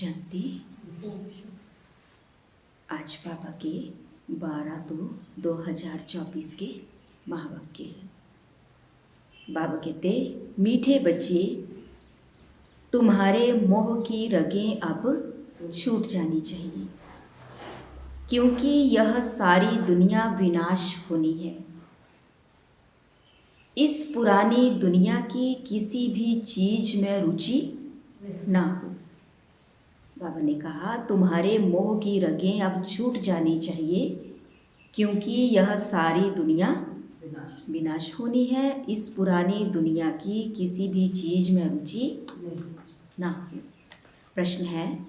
शांति। आज पापा के 12/2/2024 के महावाक्य हैं। बाबा कहते, मीठे बच्चे, तुम्हारे मोह की रगें अब छूट जानी चाहिए, क्योंकि यह सारी दुनिया विनाश होनी है। इस पुरानी दुनिया की किसी भी चीज में रुचि ना हो। बाबा ने कहा, तुम्हारे मोह की रगें अब छूट जानी चाहिए, क्योंकि यह सारी दुनिया विनाश होनी है। इस पुरानी दुनिया की किसी भी चीज में रुचि ना हो। प्रश्न है,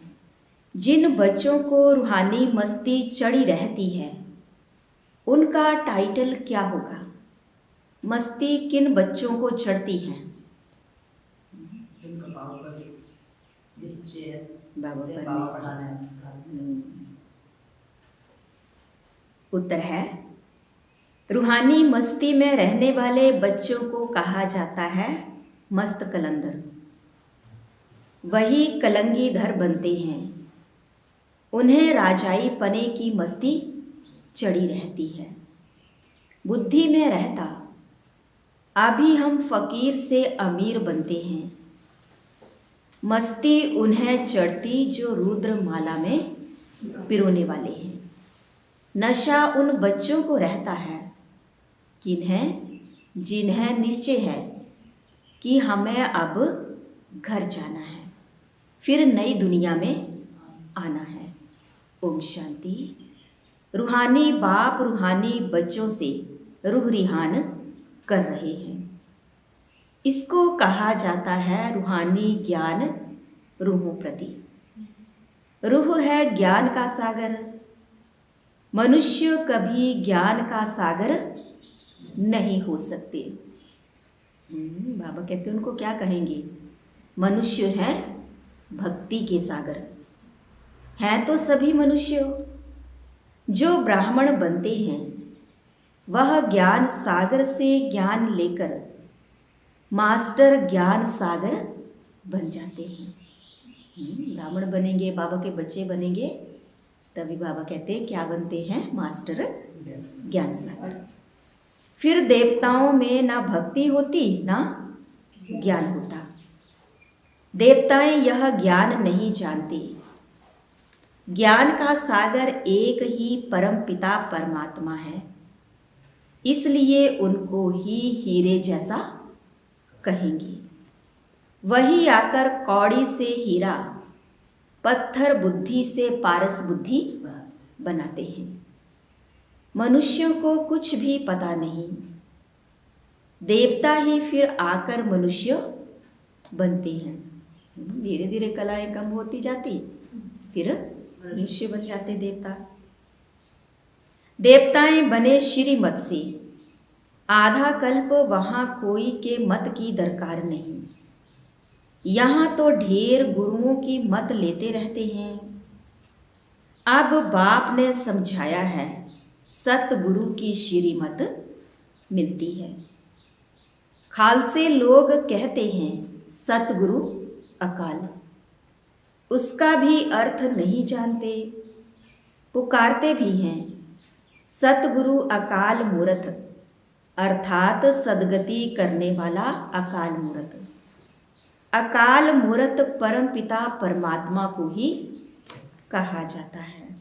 जिन बच्चों को रूहानी मस्ती चढ़ी रहती है, उनका टाइटल क्या होगा? मस्ती किन बच्चों को चढ़ती है? बाबा पर उत्तर है, रूहानी मस्ती में रहने वाले बच्चों को कहा जाता है मस्त कलंदर। वही कलंगीधर बनते हैं। उन्हें राजाई पने की मस्ती चढ़ी रहती है। बुद्धि में रहता, अभी हम फकीर से अमीर बनते हैं। मस्ती उन्हें चढ़ती जो रुद्र माला में पिरोने वाले हैं। नशा उन बच्चों को रहता है जिन्हें निश्चय है कि हमें अब घर जाना है, फिर नई दुनिया में आना है। ओम शांति। रूहानी बाप रूहानी बच्चों से रूह रिहान कर रहे हैं। इसको कहा जाता है रूहानी ज्ञान रूहों प्रति। रूह है ज्ञान का सागर। मनुष्य कभी ज्ञान का सागर नहीं हो सकते। बाबा कहते उनको क्या कहेंगे? मनुष्य है भक्ति के सागर। हैं तो सभी मनुष्य। जो ब्राह्मण बनते हैं वह ज्ञान सागर से ज्ञान लेकर मास्टर ज्ञान सागर बन जाते हैं। ब्राह्मण बनेंगे, बाबा के बच्चे बनेंगे, तभी बाबा कहते हैं क्या बनते हैं? मास्टर ज्ञान सागर। फिर देवताओं में ना भक्ति होती ना ज्ञान होता। देवताएं यह ज्ञान नहीं जानते। ज्ञान का सागर एक ही परम पिता परमात्मा है, इसलिए उनको ही हीरे जैसा कहेंगे। वही आकर कौड़ी से हीरा, पत्थर बुद्धि से पारस बुद्धि बनाते हैं। मनुष्यों को कुछ भी पता नहीं। देवता ही फिर आकर मनुष्य बनते हैं। धीरे धीरे कलाएं कम होती जाती, फिर मनुष्य बन जाते देवता। देवताएं बने श्रीमत से। आधा कल्प वहां कोई के मत की दरकार नहीं। यहाँ तो ढेर गुरुओं की मत लेते रहते हैं। अब बाप ने समझाया है, सतगुरु की श्रीमत मिलती है। खालसे लोग कहते हैं सतगुरु अकाल। उसका भी अर्थ नहीं जानते। पुकारते भी हैं सतगुरु अकाल मूरत, अर्थात सदगति करने वाला अकाल मूरत। अकाल मूरत परम पिता परमात्मा को ही कहा जाता है।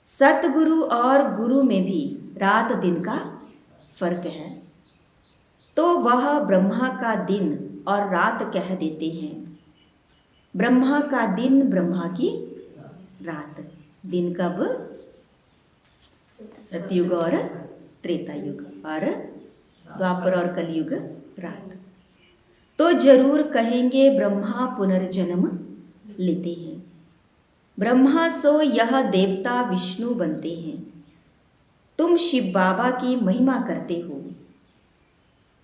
सतगुरु और गुरु में भी रात दिन का फर्क है, तो वह ब्रह्मा का दिन और रात कह देते हैं। ब्रह्मा का दिन, ब्रह्मा की रात। दिन कब? सतयुग और त्रेता युग, और द्वापर और कलयुग रात। तो जरूर कहेंगे ब्रह्मा पुनर्जन्म लेते हैं। ब्रह्मा सो यह देवता विष्णु बनते हैं। तुम शिव बाबा की महिमा करते हो।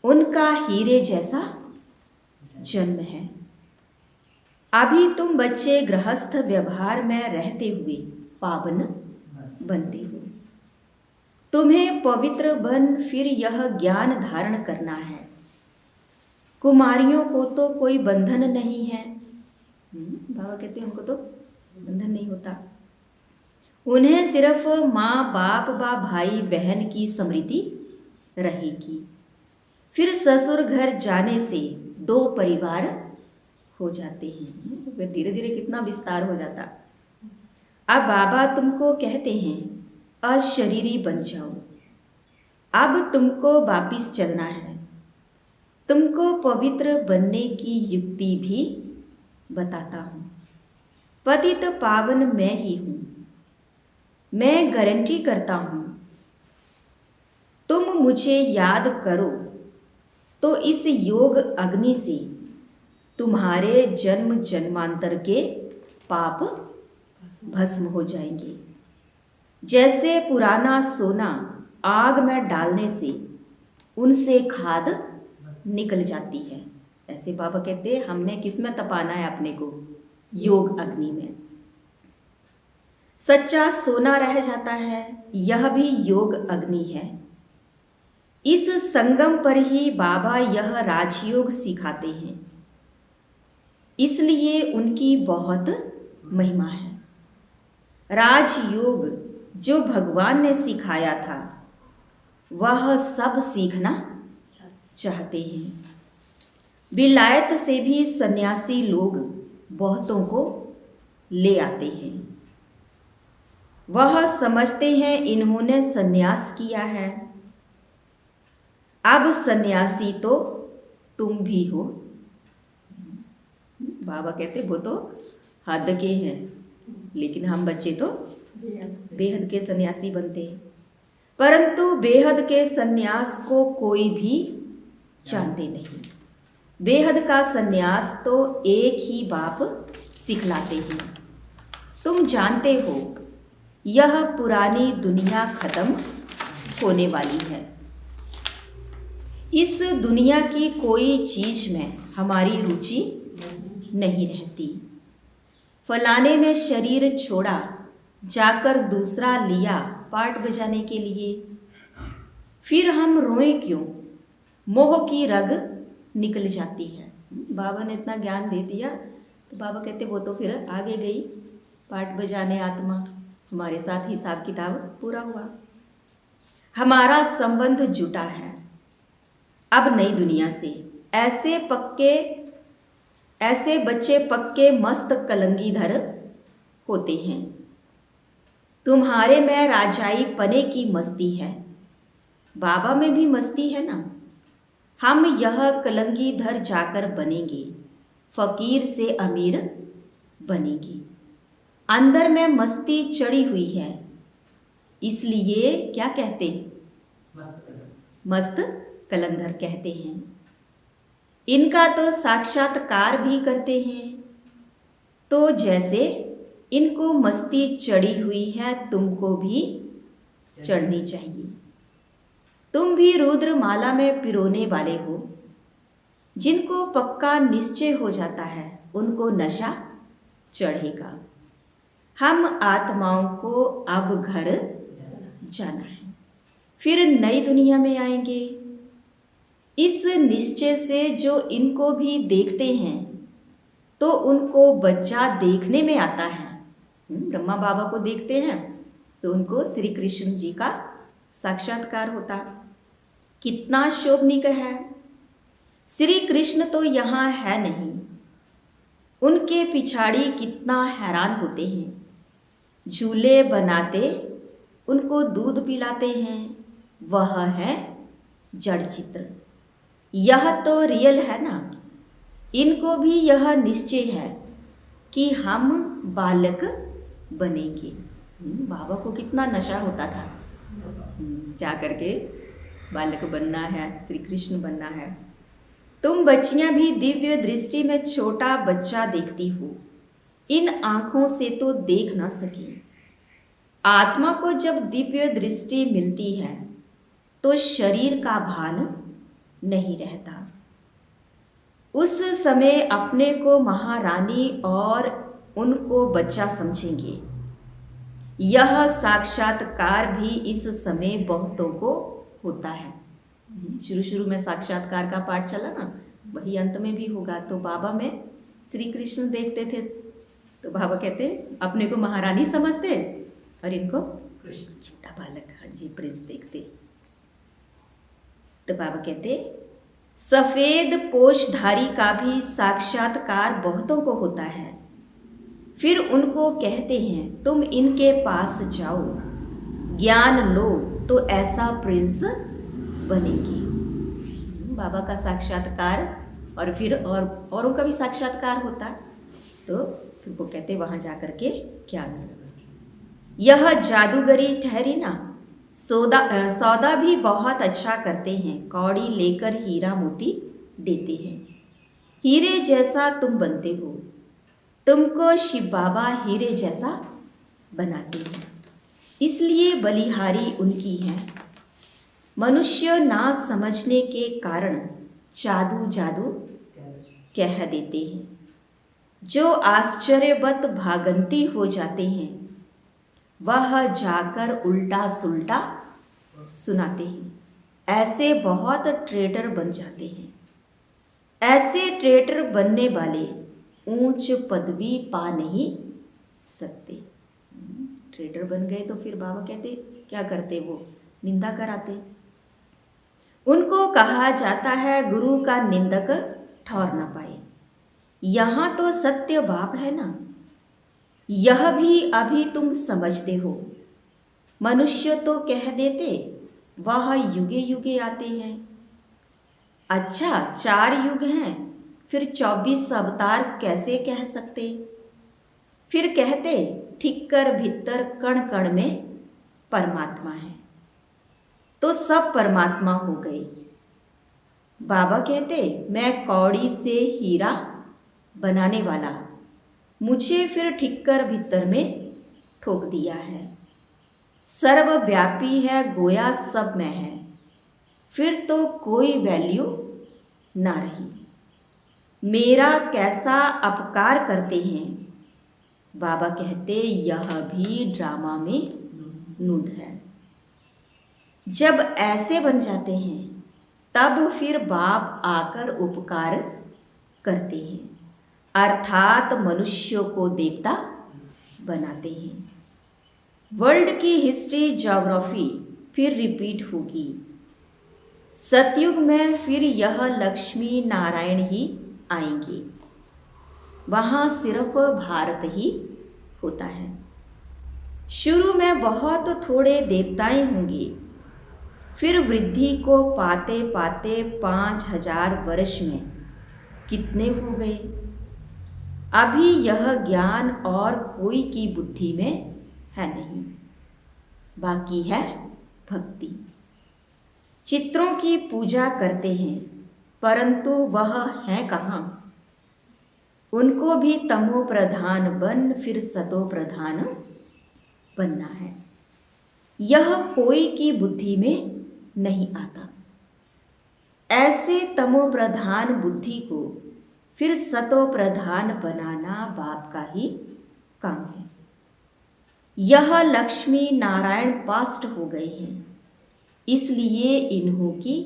उनका हीरे जैसा जन्म है। अभी तुम बच्चे गृहस्थ व्यवहार में रहते हुए पावन बनते हो। तुम्हें पवित्र बन फिर यह ज्ञान धारण करना है। कुमारियों को तो कोई बंधन नहीं है। बाबा कहते हैं उनको तो बंधन नहीं होता। उन्हें सिर्फ माँ बाप व भाई बहन की स्मृति रहेगी। फिर ससुर घर जाने से 2 परिवार हो जाते हैं। फिर धीरे धीरे कितना विस्तार हो जाता। अब बाबा तुमको कहते हैं अशरीरी बन जाओ, अब तुमको वापिस चलना है। तुमको पवित्र बनने की युक्ति भी बताता हूँ। पतित पावन मैं ही हूँ। मैं गारंटी करता हूँ तुम मुझे याद करो तो इस योग अग्नि से तुम्हारे जन्म जन्मांतर के पाप भस्म हो जाएंगे। जैसे पुराना सोना आग में डालने से उनसे खाद निकल जाती है, ऐसे बाबा कहते हैं हमने किस में तपाना है अपने को? योग अग्नि में। सच्चा सोना रह जाता है, यह भी योग अग्नि है। इस संगम पर ही बाबा यह राजयोग सिखाते हैं, इसलिए उनकी बहुत महिमा है। राजयोग जो भगवान ने सिखाया था वह सब सीखना चाहते हैं। विलायत से भी सन्यासी लोग बहुतों को ले आते हैं। वह समझते हैं इन्होंने सन्यास किया है, अब सन्यासी तो तुम भी हो। बाबा कहते वो तो हद के हैं, लेकिन हम बच्चे तो बेहद के सन्यासी बनते हैं। परंतु बेहद के सन्यास को कोई भी जानते नहीं। बेहद का सन्यास तो एक ही बाप सिखलाते हैं। तुम जानते हो यह पुरानी दुनिया खत्म होने वाली है। इस दुनिया की कोई चीज में हमारी रुचि नहीं रहती। फलाने ने शरीर छोड़ा, जाकर दूसरा लिया पाट बजाने के लिए, फिर हम रोएं क्यों? मोह की रग निकल जाती है। बाबा ने इतना ज्ञान दे दिया तो बाबा कहते वो तो फिर आगे गई पाट बजाने आत्मा, हमारे साथ हिसाब किताब पूरा हुआ। हमारा संबंध जुटा है अब नई दुनिया से। ऐसे बच्चे पक्के मस्त कलंगीधर होते हैं। तुम्हारे में राजाई पने की मस्ती है, बाबा में भी मस्ती है ना। हम यह कलंगीधर जाकर बनेंगे, फकीर से अमीर बनेंगे। अंदर में मस्ती चढ़ी हुई है, इसलिए क्या कहते? मस्त कलंधर कहते हैं। इनका तो साक्षात्कार भी करते हैं। तो जैसे इनको मस्ती चढ़ी हुई है, तुमको भी चढ़नी चाहिए। तुम भी रुद्र माला में पिरोने वाले हो। जिनको पक्का निश्चय हो जाता है उनको नशा चढ़ेगा। हम आत्माओं को अब घर जाना है, फिर नई दुनिया में आएंगे। इस निश्चय से जो इनको भी देखते हैं तो उनको बच्चा देखने में आता है। ब्रह्मा बाबा को देखते हैं तो उनको श्री कृष्ण जी का साक्षात्कार होता। कितना शोभनीय है। श्री कृष्ण तो यहाँ है नहीं, उनके पिछाड़ी कितना हैरान होते हैं। झूले बनाते, उनको दूध पिलाते हैं, वह है जड़ चित्र। यह तो रियल है ना। इनको भी यह निश्चय है कि हम बालक बनेंगे। बाबा को कितना नशा होता था, जा करके बालक बनना है, श्री कृष्ण बनना है। तुम बच्चियां भी दिव्य दृष्टि में छोटा बच्चा देखती हो, इन आंखों से तो देख ना सकी। आत्मा को जब दिव्य दृष्टि मिलती है तो शरीर का भान नहीं रहता। उस समय अपने को महारानी और उनको बच्चा समझेंगे। यह साक्षात्कार भी इस समय बहुतों को होता है। शुरू शुरू में साक्षात्कार का पाठ चला ना, वही अंत में भी होगा। तो बाबा में श्री कृष्ण देखते थे तो बाबा कहते अपने को महारानी समझते और इनको छोटा बालक, हाँ जी, प्रिंस देखते। तो बाबा कहते सफेद पोषधारी का भी साक्षात्कार बहुतों को होता है, फिर उनको कहते हैं तुम इनके पास जाओ, ज्ञान लो तो ऐसा प्रिंस बनेगी। बाबा का साक्षात्कार और फिर औरों का भी साक्षात्कार होता, तो फिर वो कहते वहां जाकर के क्या यह जादूगरी ठहरी ना, सौदा भी बहुत अच्छा करते हैं, कौड़ी लेकर हीरा मोती देते हैं, हीरे जैसा तुम बनते हो, तुमको शिव बाबा हीरे जैसा बनाते हैं, इसलिए बलिहारी उनकी है। मनुष्य ना समझने के कारण जादू जादू कह देते हैं, जो आश्चर्यवत भागंती हो जाते हैं वह जाकर उल्टा सुल्टा सुनाते हैं। ऐसे बहुत ट्रेडर बन जाते हैं। ऐसे ट्रेडर बनने वाले ऊंच पदवी पा नहीं सकते। ट्रेडर बन गए तो फिर बाबा कहते क्या करते, वो निंदा कराते। उनको कहा जाता है गुरु का निंदक ठौर न पाए। यहाँ तो सत्य बाप है ना, यह भी अभी तुम समझते हो। मनुष्य तो कह देते वह युगे युगे आते हैं। अच्छा 4 युग हैं, फिर 24 अवतार कैसे कह सकते? फिर कहते ठिक्कर भीतर कण कण में परमात्मा है, तो सब परमात्मा हो गए। बाबा कहते मैं कौड़ी से हीरा बनाने वाला, मुझे फिर ठिक्कर भीतर में ठोक दिया है। सर्वव्यापी है गोया सब में है, फिर तो कोई वैल्यू ना रही। मेरा कैसा अपकार करते हैं। बाबा कहते यह भी ड्रामा में नूद है। जब ऐसे बन जाते हैं तब फिर बाप आकर उपकार करते हैं, अर्थात मनुष्यों को देवता बनाते हैं। वर्ल्ड की हिस्ट्री ज्योग्राफी फिर रिपीट होगी। सतयुग में फिर यह लक्ष्मी नारायण ही आएंगे, वहाँ सिर्फ भारत ही होता है। शुरू में बहुत थोड़े देवताएं होंगे, फिर वृद्धि को पाते पाते 5000 वर्ष में कितने हो गए। अभी यह ज्ञान और कोई की बुद्धि में है नहीं, बाकी है भक्ति। चित्रों की पूजा करते हैं परंतु वह है कहाँ। उनको भी तमो प्रधान बन फिर सतो प्रधान बनना है। यह कोई की बुद्धि में नहीं आता। ऐसे तमो प्रधान बुद्धि को फिर सतो प्रधान बनाना बाप का ही काम है। यह लक्ष्मी नारायण पास्ट हो गए हैं, इसलिए इन्हों की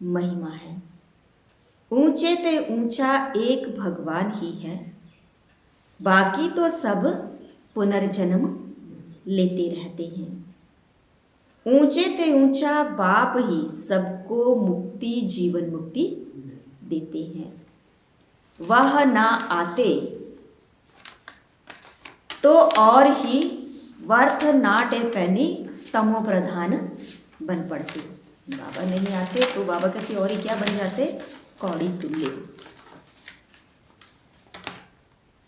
महिमा है। ऊंचे ते ऊंचा एक भगवान ही है, बाकी तो सब पुनर्जन्म लेते रहते हैं। ऊंचे ते ऊंचा बाप ही सबको मुक्ति जीवन मुक्ति देते हैं। वह ना आते तो और ही वर्थ नाट ए पैनी तमो प्रधान बन पड़ते। बाबा नहीं आते तो बाबा कहते और ही क्या बन जाते, कौड़ी तुल्य।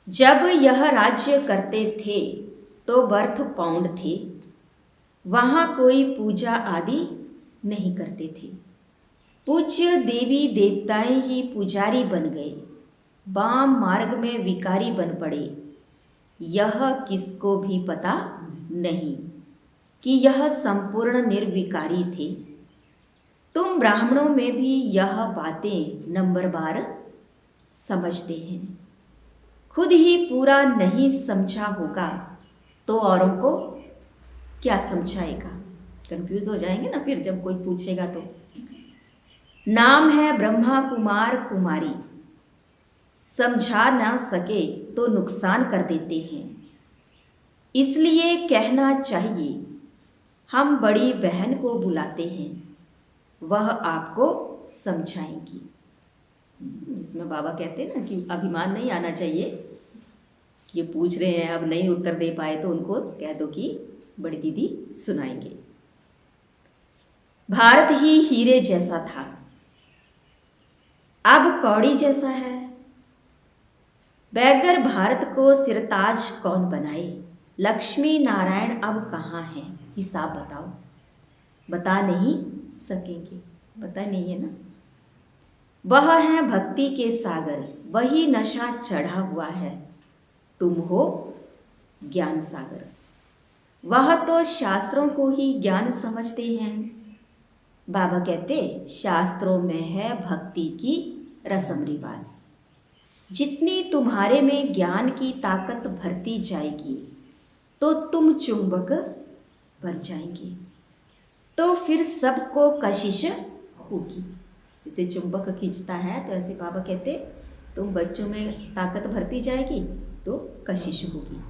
जब यह राज्य करते थे तो बर्थ पाउंड थे, वहाँ कोई पूजा आदि नहीं करते थे। पूज्य देवी देवताएं ही पुजारी बन गए, वाम मार्ग में विकारी बन पड़े। यह किसको भी पता नहीं कि यह संपूर्ण निर्विकारी थे। तुम ब्राह्मणों में भी यह बातें नंबरवार समझते हैं। खुद ही पूरा नहीं समझा होगा तो औरों को क्या समझाएगा। कंफ्यूज हो जाएंगे ना फिर जब कोई पूछेगा तो। नाम है ब्रह्मा कुमार कुमारी, समझा ना सके तो नुकसान कर देते हैं। इसलिए कहना चाहिए, हम बड़ी बहन को बुलाते हैं, वह आपको समझाएंगी। इसमें बाबा कहते हैं ना कि अभिमान नहीं आना चाहिए। ये पूछ रहे हैं, अब नहीं उत्तर दे पाए तो उनको कह दो कि बड़ी दीदी सुनाएंगे। भारत ही हीरे जैसा था, अब कौड़ी जैसा है। बैगर भारत को सिरताज कौन बनाए? लक्ष्मी नारायण अब कहाँ हैं? हिसाब बताओ। बता नहीं सकेंगे, पता नहीं है ना। वह है भक्ति के सागर, वही नशा चढ़ा हुआ है, तुम हो ज्ञान सागर। वह तो शास्त्रों को ही ज्ञान समझते हैं। बाबा कहते, शास्त्रों में है भक्ति की रस्म रिवाज। जितनी तुम्हारे में ज्ञान की ताकत भरती जाएगी तो तुम चुंबक बन जाएंगे, तो फिर सबको कशिश होगी। जैसे चुंबक खींचता है, तो ऐसे बाबा कहते तुम बच्चों में ताकत भरती जाएगी तो कशिश होगी।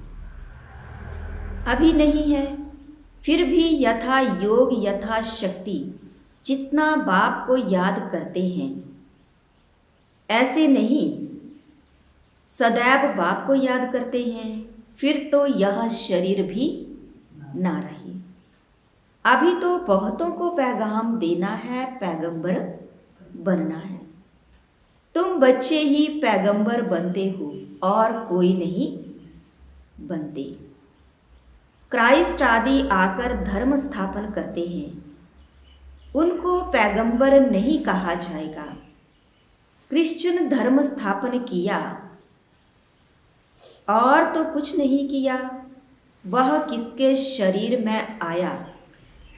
अभी नहीं है, फिर भी यथा योग यथा शक्ति जितना बाप को याद करते हैं, ऐसे नहीं सदैव बाप को याद करते हैं, फिर तो यह शरीर भी ना रहे। अभी तो बहुतों को पैगाम देना है, पैगंबर बनना है। तुम बच्चे ही पैगंबर बनते हो और कोई नहीं बनते। क्राइस्ट आदि आकर धर्म स्थापन करते हैं, उनको पैगंबर नहीं कहा जाएगा। क्रिश्चियन धर्म स्थापन किया और तो कुछ नहीं किया, वह किसके शरीर में आया,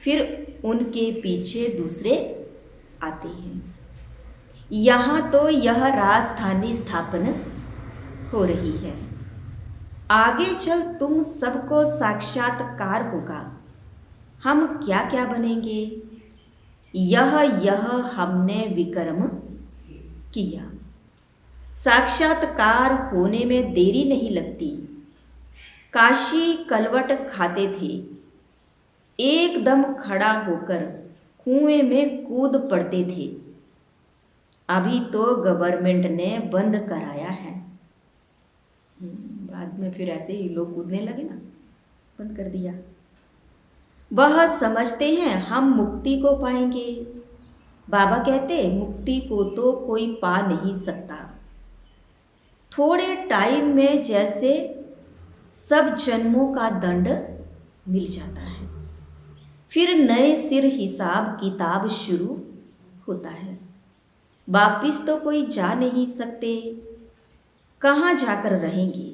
फिर उनके पीछे दूसरे आते हैं। यहाँ तो यह राजधानी स्थापन हो रही है। आगे चल तुम सबको साक्षात्कार होगा। हम क्या क्या बनेंगे, यह हमने विक्रम किया। साक्षात्कार होने में देरी नहीं लगती। काशी कलवट खाते थे, एकदम खड़ा होकर कुएं में कूद पड़ते थे। अभी तो गवर्नमेंट ने बंद कराया है। बाद में फिर ऐसे ही लोग कूदने लगे ना, बंद कर दिया। वह समझते हैं हम मुक्ति को पाएंगे। बाबा कहते मुक्ति को तो कोई पा नहीं सकता। थोड़े टाइम में जैसे सब जन्मों का दंड मिल जाता है, फिर नए सिर हिसाब किताब शुरू होता है। वापिस तो कोई जा नहीं सकते, कहाँ जाकर रहेंगे।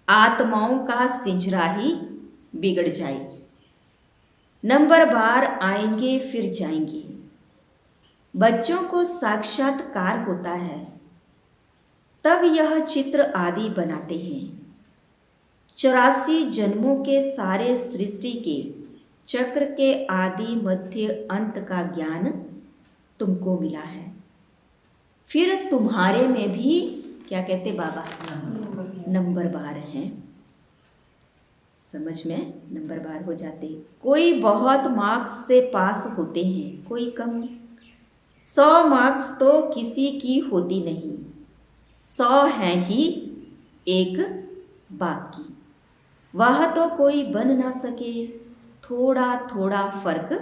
आत्माओं का सिंजरा ही बिगड़ जाए। नंबर बार आएंगे फिर जाएंगे। बच्चों को साक्षात्कार होता है, तब यह चित्र आदि बनाते हैं। 84 जन्मों के सारे सृष्टि के चक्र के आदि मध्य अंत का ज्ञान तुमको मिला है। फिर तुम्हारे में भी क्या कहते बाबा, नंबर बार हैं। समझ में नंबर बार हो जाते। कोई बहुत मार्क्स से पास होते हैं, कोई कम। 100 मार्क्स तो किसी की होती नहीं, 100 है ही एक बाकी। वह तो कोई बन ना सके, थोड़ा थोड़ा फर्क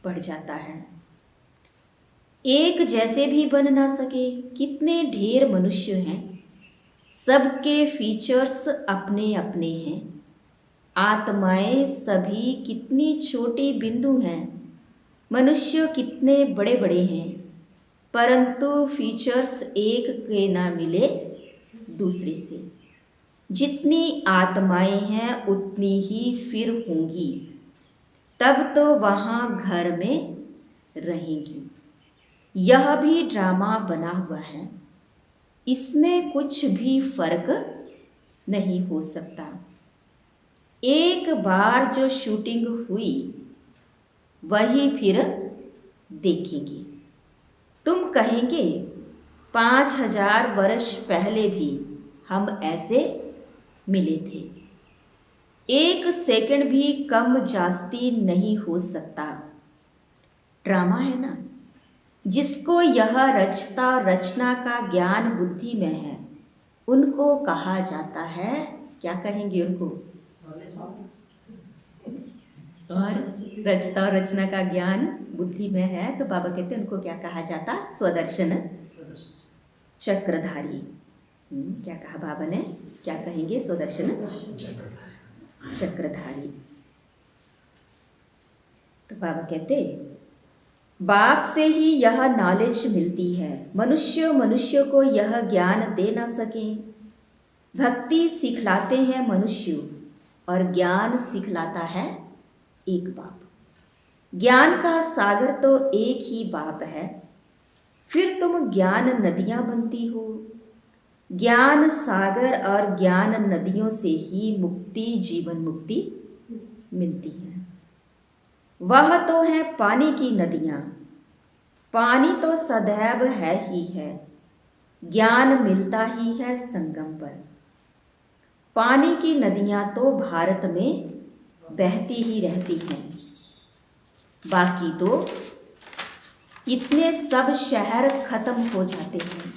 पड़ जाता है। एक जैसे भी बन ना सके। कितने ढेर मनुष्य हैं, सबके फीचर्स अपने अपने हैं। आत्माएं सभी कितनी छोटी बिंदु हैं, मनुष्य कितने बड़े बड़े हैं, परंतु फीचर्स एक के ना मिले दूसरे से। जितनी आत्माएं हैं उतनी ही फिर होंगी, तब तो वहाँ घर में रहेंगी। यह भी ड्रामा बना हुआ है, इसमें कुछ भी फर्क नहीं हो सकता। एक बार जो शूटिंग हुई वही फिर देखेंगे। तुम कहेंगे 5000 वर्ष पहले भी हम ऐसे मिले थे। 1 सेकंड भी कम जास्ती नहीं हो सकता। ड्रामा है ना। जिसको यह रचना का ज्ञान बुद्धि में है, उनको कहा जाता है, क्या कहेंगे उनको? और रचता और रचना का ज्ञान बुद्धि में है तो बाबा कहते हैं उनको क्या कहा जाता? स्वदर्शन चक्रधारी। क्या कहा बाबा ने? क्या कहेंगे? स्वदर्शन चक्रधारी। तो बाबा कहते बाप से ही यह नॉलेज मिलती है। मनुष्य को यह ज्ञान दे ना सके। भक्ति सिखलाते हैं मनुष्य और ज्ञान सिखलाता है एक बाप। ज्ञान का सागर तो एक ही बाप है। फिर तुम ज्ञान नदियां बनती हो। ज्ञान सागर और ज्ञान नदियों से ही मुक्ति, जीवन मुक्ति मिलती है। वह तो है पानी की नदियां। पानी तो सदैव है ही है। ज्ञान मिलता ही है संगम पर। पानी की नदियां तो भारत में बहती ही रहती हैं। बाकी तो इतने सब शहर खत्म हो जाते हैं,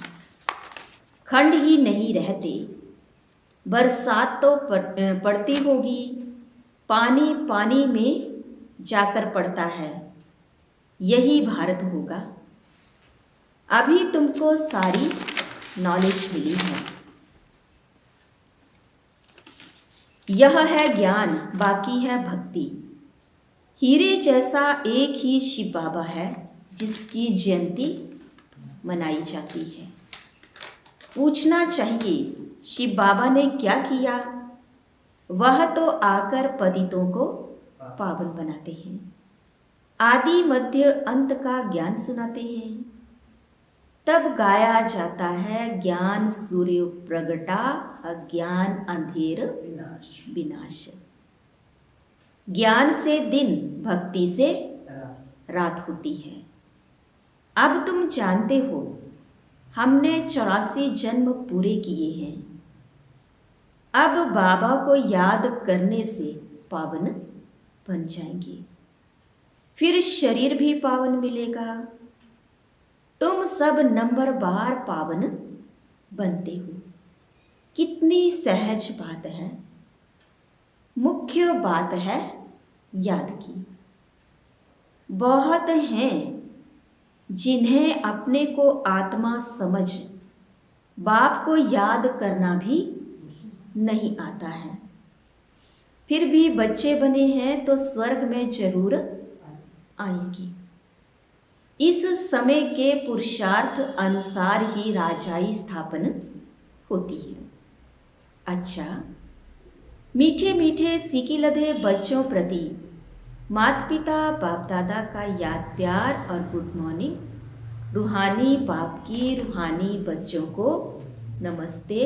खंड ही नहीं रहते। बरसात तो पड़ती होगी, पानी पानी में जाकर पड़ता है। यही भारत होगा। अभी तुमको सारी नॉलेज मिली है। यह है ज्ञान, बाकी है भक्ति। हीरे जैसा एक ही शिव बाबा है जिसकी जयंती मनाई जाती है। पूछना चाहिए शिव बाबा ने क्या किया? वह तो आकर पतितों को पावन बनाते हैं। आदि मध्य अंत का ज्ञान सुनाते हैं। तब गाया जाता है ज्ञान सूर्य प्रगटा, अज्ञान अंधेर विनाश। ज्ञान से दिन, भक्ति से रात होती है। अब तुम जानते हो हमने 84 जन्म पूरे किए हैं। अब बाबा को याद करने से पावन बन जाएंगे। फिर शरीर भी पावन मिलेगा। तुम सब नंबर बार पावन बनते हो। कितनी सहज बात है। मुख्य बात है याद की। बहुत हैं जिन्हें अपने को आत्मा समझ बाप को याद करना भी नहीं आता है, फिर भी बच्चे बने हैं तो स्वर्ग में जरूर आएंगे। इस समय के पुरुषार्थ अनुसार ही राजाई स्थापन होती है। अच्छा, मीठे मीठे सीखी लधे बच्चों प्रति माता पिता बाप दादा का याद प्यार और गुड मॉर्निंग। रूहानी बाप की रूहानी बच्चों को नमस्ते।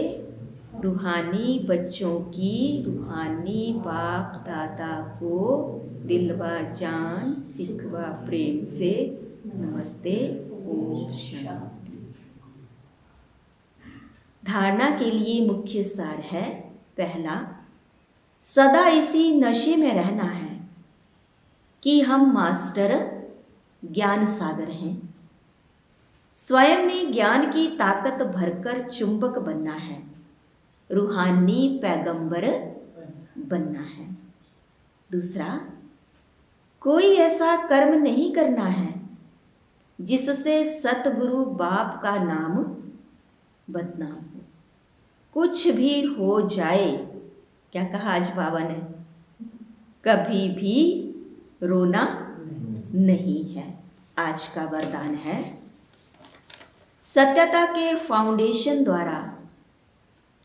रूहानी बच्चों की रूहानी बाप दादा को दिलवा जान सिखवा प्रेम से नमस्ते। ओम शांति। धारणा के लिए मुख्य सार है। पहला, सदा इसी नशे में रहना है कि हम मास्टर ज्ञान सागर हैं। स्वयं में ज्ञान की ताकत भरकर चुंबक बनना है। रूहानी पैगंबर बनना है। दूसरा, कोई ऐसा कर्म नहीं करना है जिससे सतगुरु बाप का नाम बदनाम हो। कुछ भी हो जाए, क्या कहा आज बाबा ने, कभी भी रोना नहीं है। आज का वरदान है। सत्यता के फाउंडेशन द्वारा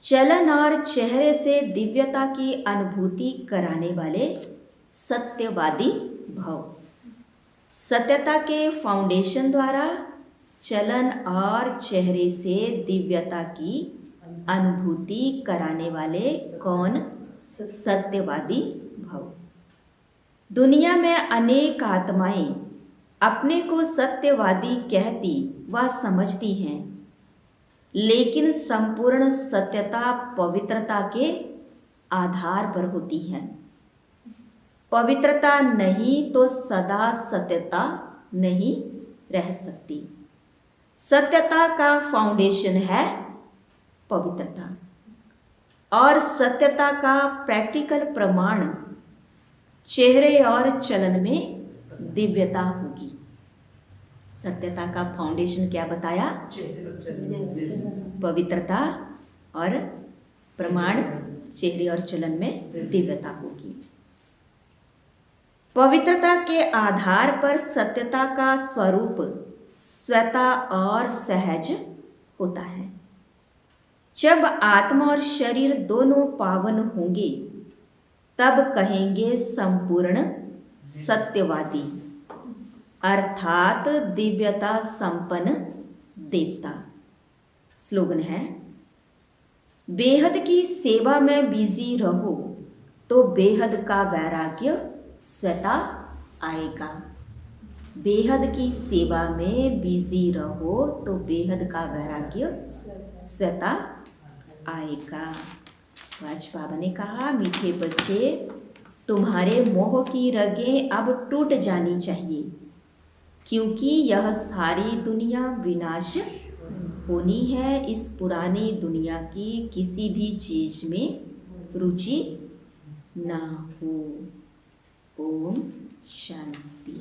चलन और चेहरे से दिव्यता की अनुभूति कराने वाले सत्यवादी भव। सत्यता के फाउंडेशन द्वारा चलन और चेहरे से दिव्यता की अनुभूति कराने वाले कौन? सत्यवादी भव। दुनिया में अनेक आत्माएं अपने को सत्यवादी कहती व समझती हैं, लेकिन संपूर्ण सत्यता पवित्रता के आधार पर होती है। पवित्रता नहीं तो सदा सत्यता नहीं रह सकती। सत्यता का फाउंडेशन है पवित्रता, और सत्यता का प्रैक्टिकल प्रमाण चेहरे और चलन में दिव्यता होगी। सत्यता का फाउंडेशन क्या बताया? पवित्रता, और प्रमाण चेहरे और चलन में दिव्यता होगी। पवित्रता के आधार पर सत्यता का स्वरूप स्वतः और सहज होता है। जब आत्मा और शरीर दोनों पावन होंगे तब कहेंगे संपूर्ण सत्यवादी, अर्थात दिव्यता संपन्न देवता। स्लोगन है, बेहद की सेवा में बिजी रहो तो बेहद का वैराग्य स्वतः आएगा। बेहद की सेवा में बिजी रहो तो बेहद का वैराग्य स्वतः आएगा। तो आज बाबा ने कहा, मीठे बच्चे, तुम्हारे मोह की रगें अब टूट जानी चाहिए, क्योंकि यह सारी दुनिया विनाश होनी है। इस पुरानी दुनिया की किसी भी चीज में रुचि ना हो। ओम शांति।